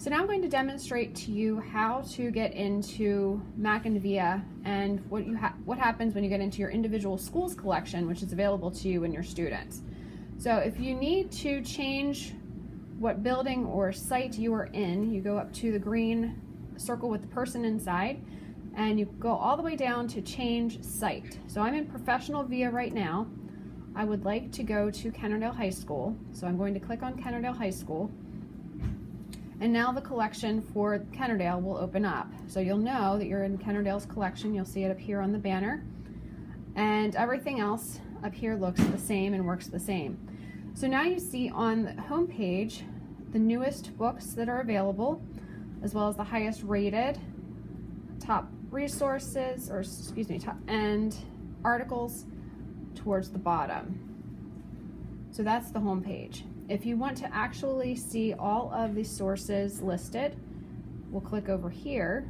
So now I'm going to demonstrate to you how to get into MackinVIA and what happens when you get into your individual schools collection, which is available to you and your students. So if you need to change what building or site you are in, you go up to the green circle with the person inside, and you go all the way down to change site. So I'm in professional VIA right now. I would like to go to Kennard-Dale High School, so I'm going to click on Kennard-Dale High School. And now the collection for Kennard-Dale will open up. So you'll know that you're in Kennard-Dale's collection. You'll see it up here on the banner. And everything else up here looks the same and works the same. So now you see on the home page the newest books that are available, as well as the highest rated, top resources, or excuse me, top end articles towards the bottom. So that's the home page. If you want to actually see all of the sources listed, we'll click over here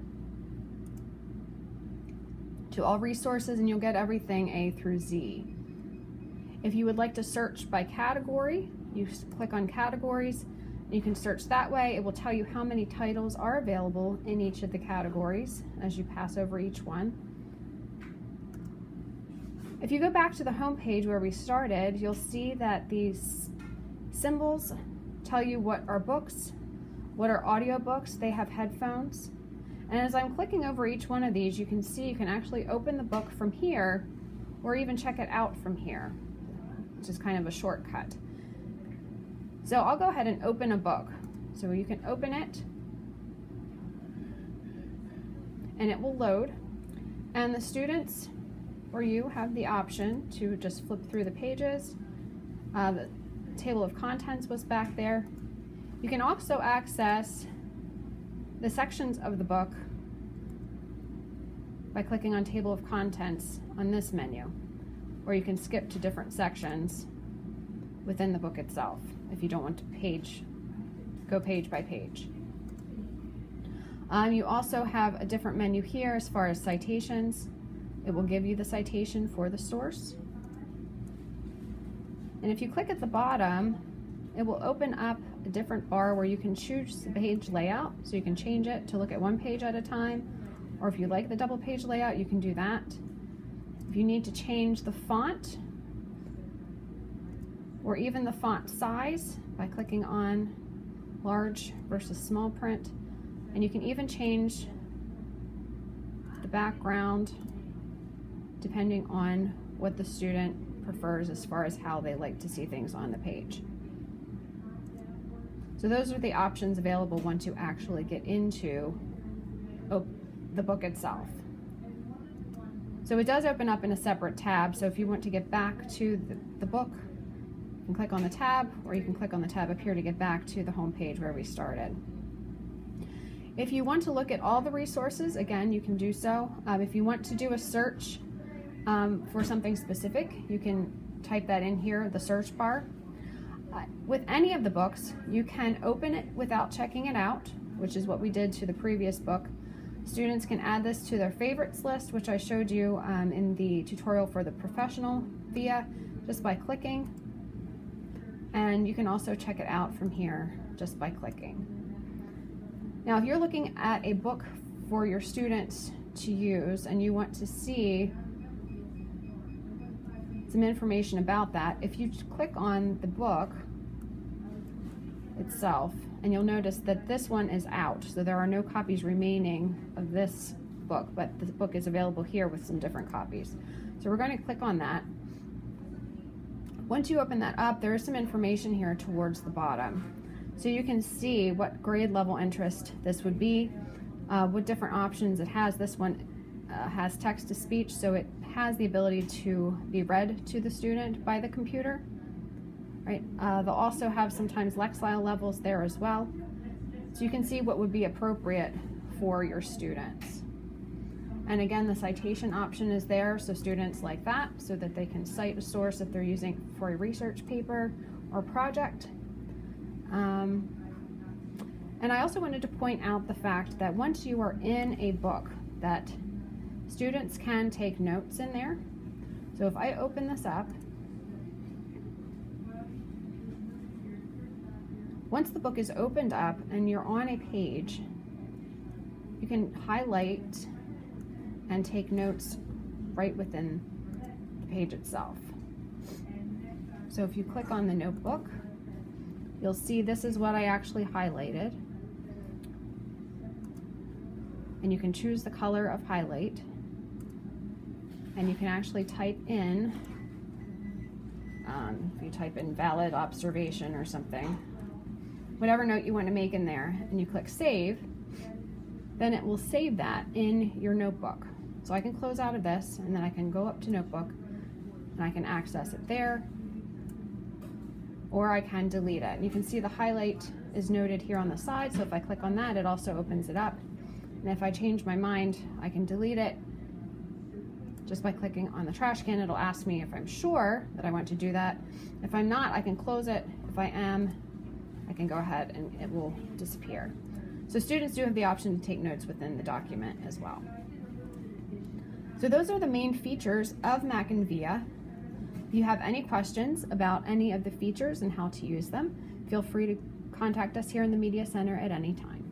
to all resources, and you'll get everything A through Z. If you would like to search by category, you click on categories. You can search that way. It will tell you how many titles are available in each of the categories as you pass over each one. If you go back to the home page where we started, you'll see that these symbols tell you what are books, what are audiobooks. They have headphones. And as I'm clicking over each one of these, you can see you can actually open the book from here or even check it out from here, which is kind of a shortcut. So I'll go ahead and open a book. So you can open it and it will load, and the students or you have the option to just flip through the pages. The table of contents was back there. You can also access the sections of the book by clicking on table of contents on this menu, or you can skip to different sections within the book itself if you don't want to go page by page. You also have a different menu here as far as citations. It will give you the citation for the source. And if you click at the bottom, it will open up a different bar where you can choose the page layout, so you can change it to look at one page at a time, or if you like the double page layout, you can do that. If you need to change the font or even the font size by clicking on large versus small print, and you can even change the background depending on what the student prefers as far as how they like to see things on the page. So those are the options available once you actually get into the book itself. So it does open up in a separate tab, so if you want to get back to the book, you can click on the tab, or you can click on the tab up here to get back to the home page where we started. If you want to look at all the resources, again, you can do so. If you want to do a search for something specific, you can type that in here, the search bar. With any of the books, you can open it without checking it out, which is what we did to the previous book. Students can add this to their favorites list, which I showed you in the tutorial for the professional VIA, just by clicking. And you can also check it out from here just by clicking. Now, if you're looking at a book for your students to use and you want to see some information about that, if you click on the book itself, and you'll notice that this one is out, so there are no copies remaining of this book, but the book is available here with some different copies. So we're going to click on that. Once you open that up, there is some information here towards the bottom. So you can see what grade level interest this would be, what different options it has. This one has text to speech, so it has the ability to be read to the student by the computer. Right? They'll also have sometimes Lexile levels there as well. So you can see what would be appropriate for your students. And again, the citation option is there, so students like that, so that they can cite a source if they're using for a research paper or project. And I also wanted to point out the fact that once you are in a book, that students can take notes in there. So if I open this up, Once the book is opened up and you're on a page, you can highlight and take notes right within the page itself. So if you click on the notebook, you'll see this is what I actually highlighted. And you can choose the color of highlight. And you can actually type in, if you type in valid observation or something, whatever note you want to make in there, and you click save, then it will save that in your notebook. So I can close out of this, and then I can go up to notebook, and I can access it there, or I can delete it. And you can see the highlight is noted here on the side, so if I click on that, it also opens it up. And if I change my mind, I can delete it just by clicking on the trash can. It'll ask me if I'm sure that I want to do that. If I'm not, I can close it. If I am, I can go ahead and it will disappear. So students do have the option to take notes within the document as well. So those are the main features of MackinVIA. If you have any questions about any of the features and how to use them, feel free to contact us here in the Media Center at any time.